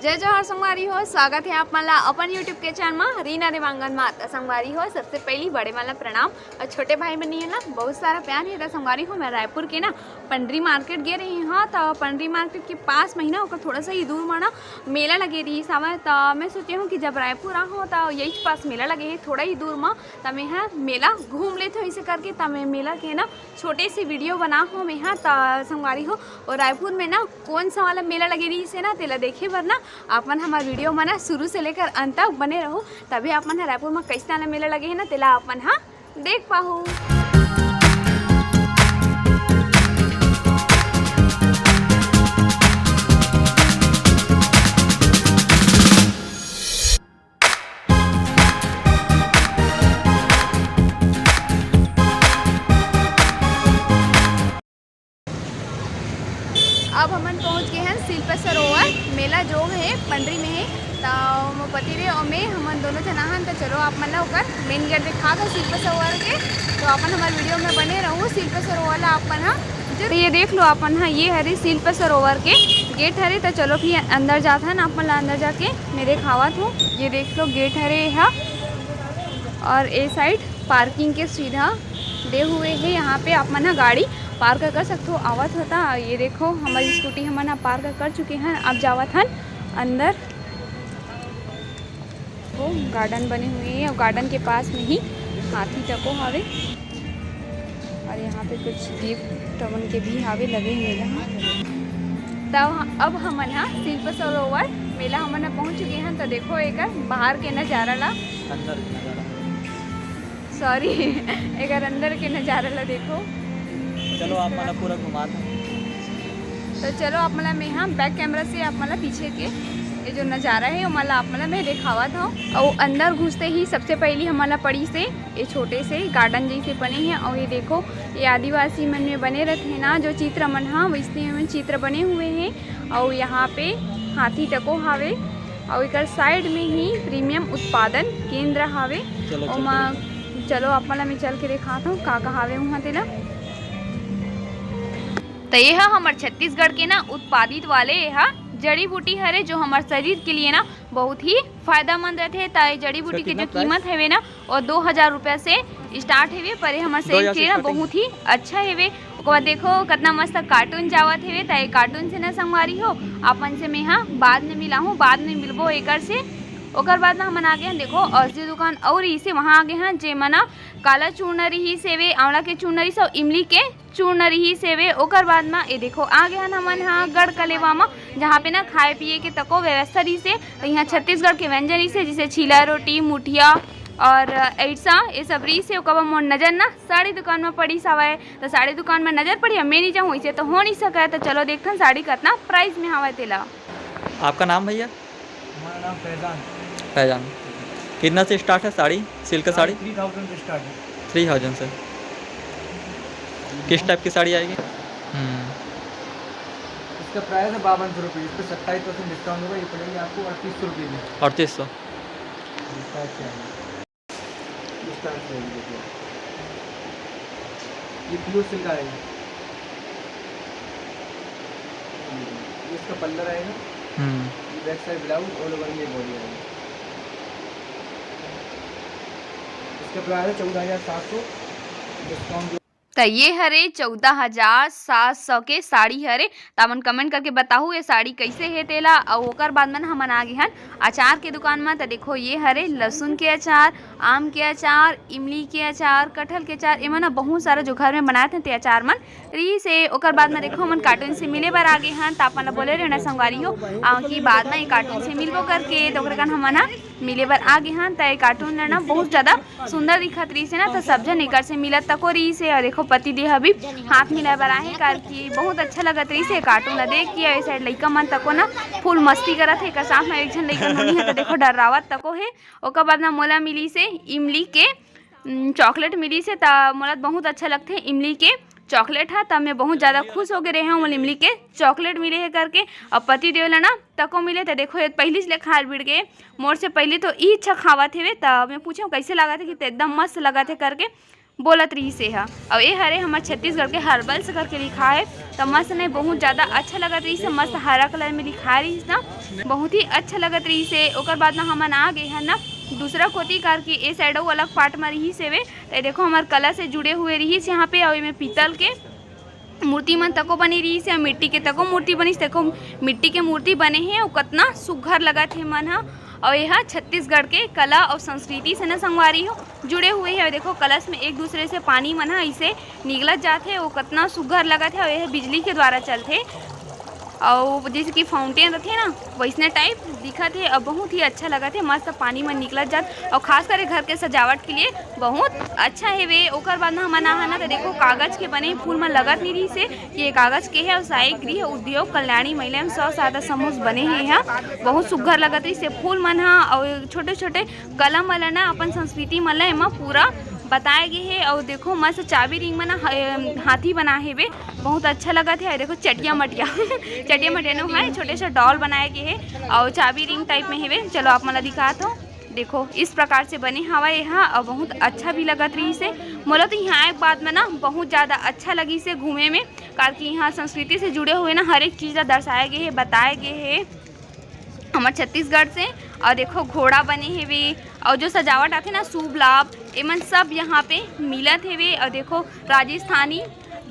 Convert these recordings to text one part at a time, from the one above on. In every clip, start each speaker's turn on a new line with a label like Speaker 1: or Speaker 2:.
Speaker 1: जय जोहर संगवारी हो। स्वागत है आप मला अपन यूट्यूब के चैनल में रीना देवांगन माता संगवारी हो। सबसे पहली बड़े वाला प्रणाम और छोटे भाई बनी है ना बहुत सारा प्यार है। तो संगवारी हो मैं रायपुर के ना पंडरी मार्केट गए रही हाँ। तो पंडरी मार्केट के पास में ही ना थोड़ा सा ही दूर में ना मेला लगे रही समय। तो मैं सोची हूँ कि जब रायपुर आ हो तो यही पास मेला लगे है थोड़ा ही दूर में। तो मैं यहाँ मेला घूम लेते हो इसे करके। तो मैं मेला के ना छोटे से वीडियो बना हो मैं यहाँ तो संगवारी हो। और रायपुर में ना कौन सा वाला मेला लगे रही से ना तेला देखे वरना अपन हमारे वीडियो में ना शुरू से लेकर अंत तक बने रहो। तभी अपन रायपुर में कैसे आना मेला लगे है ना तेला अपन हाँ देख पाओ। अब हम पहुंच गए हैं शिल्प सरोवर मेला जो है पंडरी में है। तो पति रे और मैं हम दोनों जना हन। तो चलो आप मतलब होकर मेन गेट दिखा दो शिल्प सरोवर के। तो अपन हमारे वीडियो में बने रहो। शिल्प सरोवर अपन हाँ जो ये देख लो अपन हाँ ये हरे शिल्प सरोवर के गेट हरे। तो चलो फिर अंदर जाता है ना अपन अंदर जाके मेरे खावत हूँ। ये देख लो गेट हरे है और ये साइड पार्किंग के सुविधा दे हुए है। यहाँ पे आप मना गाड़ी पार्क कर सकते हो आवत होता। ये देखो हमारी स्कूटी हम ना पार्क कर चुके हैं। अब जावत हन अंदर। वो गार्डन बने हुए हैं और गार्डन के पास में ही हाथी टको हावे और यहाँ पे कुछ गिफ्ट टवन के भी हावे लगे मेला हैं। तब अब हम ना शिल्प सरोवर मेला हम ना पहुँच चुके हैं। तो देखो एक बाहर के नज़ारा ला सॉरी एक अंदर के नज़ारा ला देखो।
Speaker 2: चलो आप मला पूरा घुमा दो।
Speaker 1: तो चलो आप मला मैं हाँ बैक कैमरा से आप मला पीछे के ये जो नज़ारा है वो मला आप मला मैं दिखावा था। और अंदर घुसते ही सबसे पहली हमारा पड़ी से ये छोटे से गार्डन जैसे बने हैं। और ये देखो ये आदिवासी मन में बने रहते हैं ना जो चित्र मन हाँ वैसे में चित्र बने हुए हैं। और यहाँ पे हाथी टको हावे और एक साइड में ही प्रीमियम उत्पादन केंद्र हावे। चलो आप मला मैं चल के दिखाता हूँ का हावे वहाँ तेला। तो ये है हमारे छत्तीसगढ़ के ना उत्पादित वाले यह जड़ी बूटी हरे जो हमारे शरीर के लिए ना बहुत ही फायदेमंद रहते हैं। तो जड़ी बूटी की जो कीमत है ना और 2000 रुपये से स्टार्ट है पर हमारे शरीर के लिए ना बहुत ही अच्छा है। बाद देखो कितना मस्त कार्टून जावत है। तो कार्टून से ना संगवारी हो अपन से मैं हाँ बाद में मिला हूँ बाद में मिलबो एक से। ओकर बाद में हम आ गए हैं देखो असली दुकान और इसे वहाँ आ गए हैं जे मना काला चूर्णरी ही सेवे आंवला के चूर्णरी सब इमली के चूर्णरी ही सेवे। ओकर बाद में ये देखो आ गए हैं हमन हाँ गढ़ कलेवा में जहाँ पे ना खाए पिए के तको व्यवस्था रही से। तो यहाँ छत्तीसगढ़ के व्यंजन रही से जैसे छीला रोटी मुठिया और ऐसा ये सब रही से। ओकर मोर नज़र ना साड़ी दुकान में पड़ी सवाए। तो साड़ी दुकान में नज़र पड़ी मैं नहीं जाऊँ इसे तो हो नहीं सका। तो चलो देखते हैं साड़ी कितना प्राइस में हवा तेला।
Speaker 2: आपका नाम भैया?
Speaker 3: हमारा नाम
Speaker 2: फैजान। कितना से स्टार्ट है साड़ी सिल्क साड़ी?
Speaker 3: 3000 से स्टार्ट है।
Speaker 2: 3000 से। किस टाइप की साड़ी आएगी?
Speaker 3: इसका प्राइस है 5200 रुपये। इस पर 27% डिस्काउंट होगा। ये पड़ेगी आपको 3800 रुपये में।
Speaker 2: 3800।
Speaker 3: ये ब्लू सिल्क आएगा। इसका पल्ला रहेगा। ये back side blouse all over ये बॉडी आएगी। इसका प्राइस है 14700 डिस्काउंट।
Speaker 1: तो ये हरे 14700 के साड़ी हरे। तो अपन कमेंट करके बताओ ये साड़ी कैसे है तेला। और ओकर बाद में हमन आ गए हैं अचार के दुकान में। तो देखो ये हरे लहसुन के अचार आम के अचार इमली के अचार कटहल के अचार एमन ना बहुत सारा जो घर में बनाए थे ते अचार मन री से। ओकर बाद में देखो हमन कार्टून से मिले बार आ गए हैं। तो अपन बोले रहे ना संगवारी हो कि बाद में कार्टून से मिलबो करके। तो ओकर हमन मिले बार आ गए हैं। तो कार्टून ना बहुत ज़्यादा सुंदर दिखत रही से ना। तो सब जन एक से मिलत तको रही से। और देखो पति देह अभी हाथ मिला बराहे करके बहुत अच्छा लगत रही से कार्टून देख के। ऐसे साइड लइका मन तको ना फुल मस्ती करत है। साथ में एक जन लइका नोनी है तो देखो डरावत तको है। ओकर बाद ना मोला मिली से इमली के चॉकलेट मिली से। तो मोला बहुत अच्छा लगते है इमली के चॉकलेट है। तब मैं बहुत ज़्यादा खुश हो गए रहे हूँ इमली के चॉकलेट मिले है करके। और पति देव ना तको मिले। तो देखो पहली से खा बिड़ गए मोर से पहले तो ई अच्छा खावा थे। तब मैं पूछा कैसे लगा थे कि एकदम मस्त लगा थे करके। बोलत रही से है। और ये हरे हमारे छत्तीसगढ़ के हर्बल्स करके लिखा है। तो मस्त ने बहुत ज़्यादा अच्छा लगत रही से, मस्त हरा कलर में लिखा रही ना, बहुत ही अच्छा लगत रही से। ओकर बाद ना हमन आ गए हैं ना दूसरा कोती कार की ए साइड अलग पार्ट में रही से वे। तो देखो हमार कला से जुड़े हुए रही से यहाँ पे। और में पीतल के मूर्ति मन तको बनी रही से, मिट्टी के तको मूर्ति बनी से। देखो मिट्टी के मूर्ति बने हैं और कितना सुघर लगत है मन हा। और यह छत्तीसगढ़ के कला और संस्कृति से न संगवारी हो जुड़े हुए हैं। देखो कलश में एक दूसरे से पानी मन हा इसे निगलत जाते है, वो कितना सुघर लगत है। और यह बिजली के द्वारा चलते और जैसे कि फाउंटेन रखे ना वैसने टाइप दिखत है। और बहुत ही अच्छा लगत है, मस्त पानी में निकलत जात। और खास कर घर के सजावट के लिए बहुत अच्छा है वे। ओकर बाद हमन आहा ना तो देखो कागज के बने फूल में लगत नहीं रही से कि ये कागज के है। और साई गृह उद्योग कल्याणी महिला एवं स्व सहायता समूह बने हैं यहाँ, बहुत सुघर लगत रही से फूल मन हा। और छोटे छोटे कलम वाला ना अपन संस्कृति मन ला पूरा बताए गए है। और देखो मस्त चाबी रिंग में ना हाथी बना है वे, बहुत अच्छा लगत है। देखो चटिया मटिया चटिया मटिया नो है, छोटे से डॉल बनाए गए है और चाबी रिंग टाइप में है वे। चलो आप मला दिखात हो, देखो इस प्रकार से बने हवा यहाँ। और बहुत अच्छा भी लगत रही से मोला। तो यहाँ एक बात में ना बहुत ज़्यादा अच्छा लगी से घूमे में, कारण कि यहाँ संस्कृति से जुड़े हुए ना हर एक चीज़ दर्शाए गए है, बताए गए है हमारे छत्तीसगढ़ से। और देखो घोड़ा बने हैं वे, और जो सजावट आते ना शुभ लाभ एमन सब यहाँ पे मिलत है वे। और देखो राजस्थानी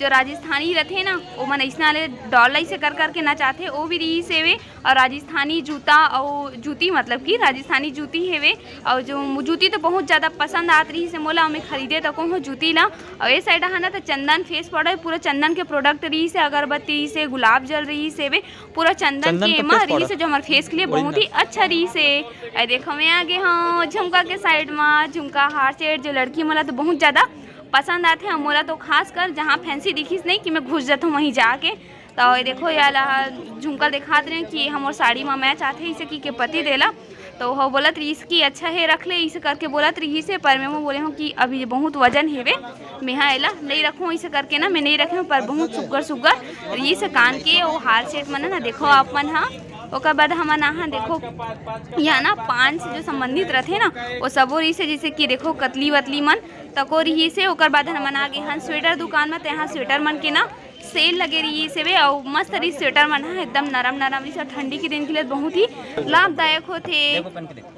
Speaker 1: जो राजस्थानी रहते ना वो मन ऐसा डॉल से कर करके नचाते वो भी रही से वे। और राजस्थानी जूता और जूती मतलब कि राजस्थानी जूती है वे। और जो जूती तो बहुत ज़्यादा पसंद आत रही से मोला, हमें खरीदे तो कहूँ जूती ला। और ये साइड है ना तो चंदन फेस पाउडर पूरा चंदन के प्रोडक्ट रही से, अगरबत्ती से, गुलाब जल रही से वे पूरा चंदन के एमा रही से, जो हमारे फेस के लिए बहुत ही अच्छा रही से। देखो मैं आगे हाँ झुमका के साइड में झुमका हार सेट जो लड़की मोला तो बहुत ज़्यादा पसंद आते हैं। मोला तो खास कर जहाँ फैंसी दिखीस नहीं कि मैं घुस जाता हूँ वहीं जाके। तो देखो यार झुमका दिखाते रहे कि हम और साड़ी में मैच आते हैं इसे कि पति देला। तो वो बोलत रही कि अच्छा है रख ले इसे करके बोलत रही से। पर मैं वो बोले हूँ कि अभी बहुत वजन है वे, मैं हाँ एला नहीं रखूँ इसे करके ना, मैं नहीं रखे पर बहुत सुगर सुगर रही से कान के वो हार सेट मन ना। देखो आप मन हाँ ओकर बाद हमन आहा देखो यहाँ ना पान से जो संबंधित रहते ना वो सबो रही से, जैसे कि देखो कतली वतली मन तको रही से। ओकर बाद हमन आगे हाँ स्वेटर दुकान में, यहाँ स्वेटर मन के ना सेल लगे रही से वे। और मस्त रही स्वेटर मन है एकदम नरम नरम रही से, ठंडी के दिन के लिए बहुत ही लाभदायक होते।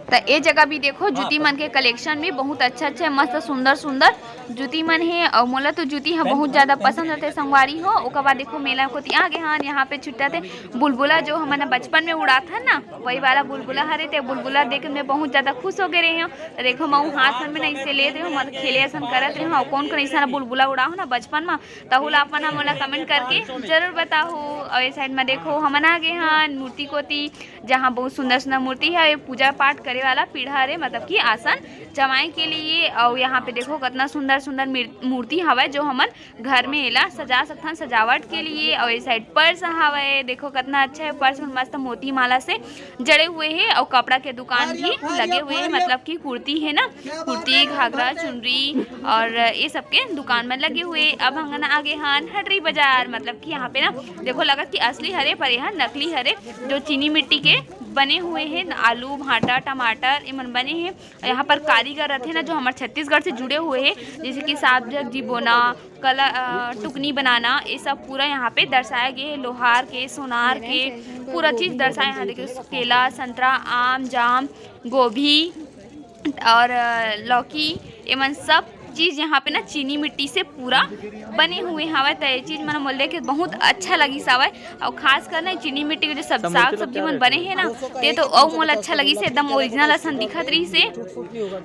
Speaker 1: तो ये जगह भी देखो जूती मन के कलेक्शन में बहुत अच्छा अच्छा मस्त सुंदर सुंदर जूती मन है। और मोला तो जूती हाँ बहुत ज़्यादा पसंद रहते संगवारी हो। ओकर बाद देखो मेला को आगे हाँ यहाँ पे छुट्टा थे बुलबुला जो हमारा बचपन में उड़ा था ना वही वाला बुलबुला हरे थे। बुलबुला देख मैं बहुत ज़्यादा खुश हो गए रहे हूँ। तो देखो मैं हाथ में ना इसे ले रही हूँ, मतलब खेले ऐसा करत रही हूँ। कौन कौन ऐसा बुलबुला उड़ा हो ना बचपन में तो अपन मोला कमेंट करके जरूर बताओ। और इस साइड में देखो हमन आगे हाँ मूर्ति कोती जहाँ बहुत सुंदर सुंदर मूर्ति है, पूजा पाठ करे वाला पीढ़ा रे मतलब कि आसन जमाए के लिए। और यहाँ पे देखो कितना सुंदर सुंदर मूर्ति हवा जो हमन घर में एला सजा सकथन सजावट के लिए। और इस साइड पर्स हवा देखो कितना अच्छा है, पर्स में मस्त मोती माला से जड़े हुए हैं। और कपड़ा के दुकान भी लगे हुए हैं, मतलब कि कुर्ती है ना, कुर्ती घाघरा चुनरी और ये सब के दुकान में लगे हुए। अब हम आगे हाँ हटरी बाजार, मतलब कि यहाँ पे ना देखो लगत कि असली हरे पर यहाँ नकली हरे जो चीनी मिट्टी के बने हुए हैं। आलू भाटा टमाटर ये मन बने हैं। यहाँ पर कारीगर रहते हैं ना जो हमारे छत्तीसगढ़ से जुड़े हुए हैं, जैसे कि साग सब्जी बोना, कला टुकनी बनाना, ये सब पूरा यहाँ पे दर्शाया गया है। लोहार के सोनार के पूरा चीज़ दर्शाया। यहाँ देखिए केला संतरा आम जाम गोभी और लौकी ये मन सब चीज़ यहाँ पे ना चीनी मिट्टी से पूरा बने हुए हवा। तो ये चीज़ मैंने बोल के बहुत अच्छा लगी सावा। और खास कर ना चीनी मिट्टी के जो सब साग सब्जी मन बने हैं ना ते तो और मोल अच्छा लगी से, एकदम ओरिजिनल असन दिखत रही से।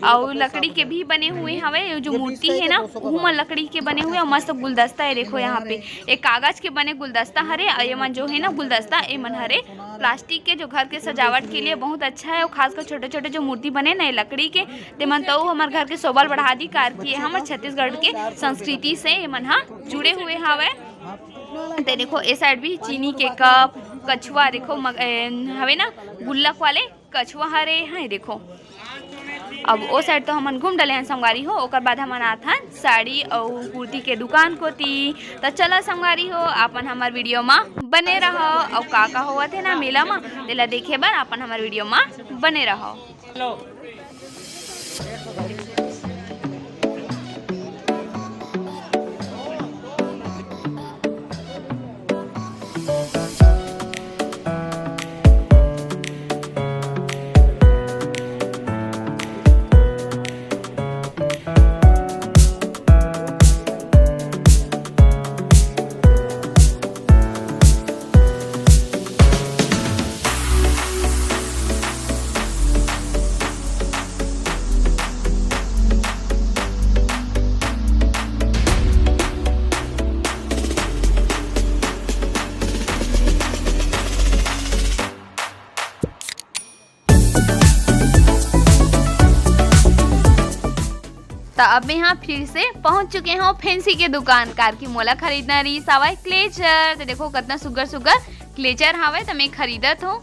Speaker 1: और लकड़ी के भी बने हुए हवे, जो मूर्ति है ना वो मन लकड़ी के बने हुए। और मस्त गुलदस्ता है देखो यहाँ पे एक कागज के बने गुलदस्ता हरे। और ये मन जो है ना गुलदस्ता ये मन हरे प्लास्टिक के जो घर के सजावट के लिए बहुत अच्छा है। और खासकर छोटे छोटे जो मूर्ति बने ना लकड़ी के ते मन तो हमारे घर के शोभा बढ़ा दी कार की हमारे छत्तीसगढ़ के संस्कृति से ये मन जुड़े हुए हवे। तो देखो इस साइड भी चीनी के कप कछुआ देखो हवे ना गुल्लक वाले कछुआ हरे हैं देखो। अब वो साइड तो हमन घूम डले हैं संगवारी हो। ओकर बाद हमन आत हन साड़ी और कुर्ती के दुकान को ती। तो चला संगवारी हो अपन हमार वीडियो में बने रहो। और का होवत है ना मेला में तेला देखे बर अपन हमार वीडियो में बने रहो। तो अब मैं यहाँ फिर से पहुंच चुके हूँ फैंसी के दुकान कार की मोला खरीदना रही हवाई क्लेचर। तो देखो कितना सुगर सुगर क्लेचर हवे तो मैं खरीदत हूँ।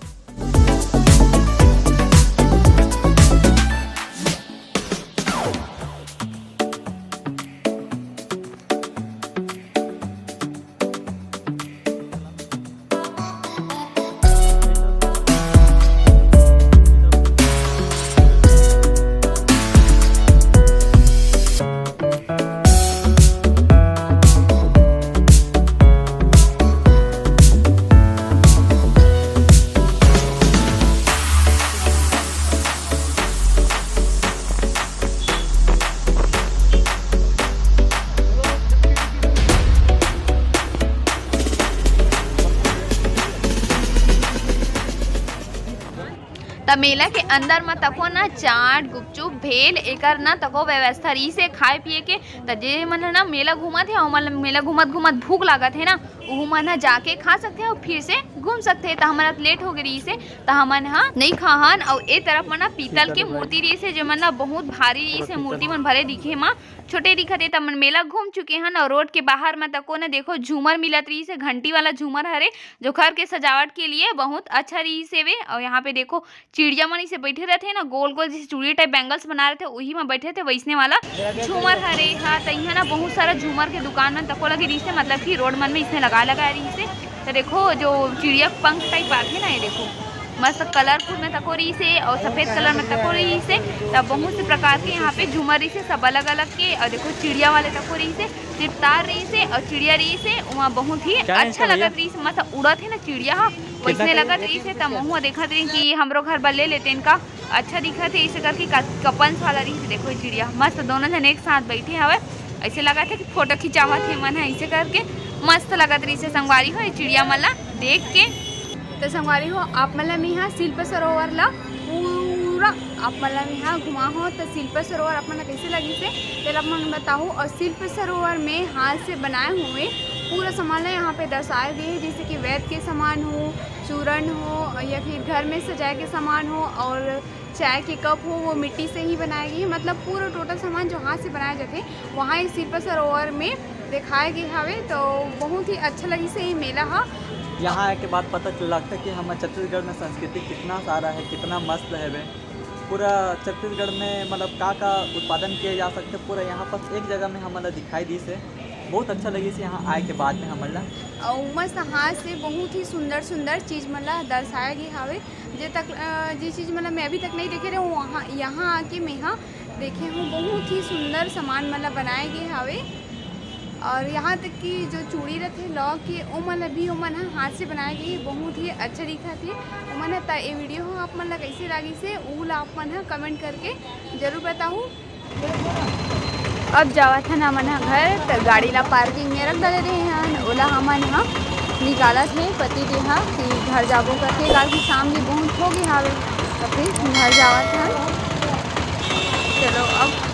Speaker 1: त मेला के अंदर में तको ना चाट गुपचुप भेल एकर ना तको व्यवस्था रही से खाए पिए के। त जे मन ना मेला घूमत है और मेला घूमत घूमत भूख लागत है ना वो मन जाके खा सकते हैं और फिर से घूम सकते हैं। तो हमारा लेट हो गई से तो हमन हाँ नहीं खाहन। और ए तरफ में ना पीतल के मूर्ति रही से जो मन ना बहुत भारी रही से मूर्ति मन भरे दिखे माँ छोटे दिखते। तब मन मेला घूम चुके हैं और रोड के बाहर में तको ना देखो झूमर मिलत रही से घंटी वाला झूमर हरे जो घर के सजावट के लिए बहुत अच्छा रही से वे। और यहाँ पे देखो चिड़िया मन से बैठे रहते ना गोल गोल जैसे चूड़ी टाइप बैंगल्स बना रहे थे वही में बैठे थे वैसने वाला झूमर हरे। हाँ तो यहाँ ना बहुत सारा झूमर के दुकान में तको लगी रही से मतलब कि रोड मन में इसने लगा रही से। तो देखो जो चिड़िया पंख टाइप आते ना ये देखो मस्त कलरफुल में तको रही से और सफेद कलर में तको रही से। तब बहुत से प्रकार के यहाँ पे झूमर रही से सब अलग अलग के। और देखो चिड़िया वाले तको रही से सिर्फ तार रही से और चिड़िया रही से वहाँ बहुत ही अच्छा लगत रही से मस्त उड़त है ना चिड़िया हाँ वैसने लगत रही से। तब मुँह देखत रही कि हमरो घर पर ले लेते इनका अच्छा दिखत है इसे करके कपन्स वाला रही से। देखो चिड़िया मस्त दोनों जन एक साथ बैठे हवे ऐसे लगा था कि फोटो खिंचावत है मन है ऐसे करके मस्त लगत रही से। संगवारी हो चिड़िया मला देख के तो संगवारी हो आप मतलब यहाँ शिल्प सरोवर ला पूरा आप मतलब यहाँ घुमा हो तो शिल्प सरोवर आप मतलब कैसे लगी से फिर आप मन बताओ। और शिल्प सरोवर में हाथ से बनाए हुए पूरा सामान है यहाँ पे दर्शाए गए हैं जैसे कि वैद के सामान हो चूर्ण हो या फिर घर में सजाए के सामान हो और चाय के कप हो वो मिट्टी से ही बनाए गए हैं। मतलब पूरा टोटल सामान जो हाथ से बनाए जाते वहाँ इस शिल्प सरोवर में दिखाए गए हवे। तो बहुत ही अच्छा लगी से ये मेला है।
Speaker 2: यहाँ आए के बाद पता चल लगता है कि हमारे छत्तीसगढ़ में संस्कृति कितना सारा है कितना मस्त है वे। पूरा छत्तीसगढ़ में मतलब का उत्पादन किया जा सकते पूरा यहाँ पर एक जगह में हमारा दिखाई दी से बहुत अच्छा लगी से यहाँ आए के बाद में हमारा
Speaker 1: और मस्त हाथ से बहुत ही सुंदर सुंदर चीज़ मतलब दर्शाया गई हवे जे तक जी चीज़ मतलब मैं अभी तक नहीं देखे रहे वहाँ यहाँ आके मैं यहाँ देखे हूँ बहुत ही सुंदर सामान मतलब बनाए गए हवे। और यहाँ तक कि जो चूड़ी रहते लॉ के वो मतलब भी मन हाथ से बनाए गई बहुत ही अच्छा दिखा थे वो मन है। ये वीडियो हो आप मन कैसे लगी से वो आप मन है कमेंट करके ज़रूर बताऊँ। अब जावा था ना मन घर तो गाड़ी ला पार्किंग में रख डाले रहे हैं ओला हमन यहाँ निकाला थे पति देहा कि घर जाबो करके काफ़ी शाम भी बहुत हो गई हावे तो फिर घर जावा था। चलो अब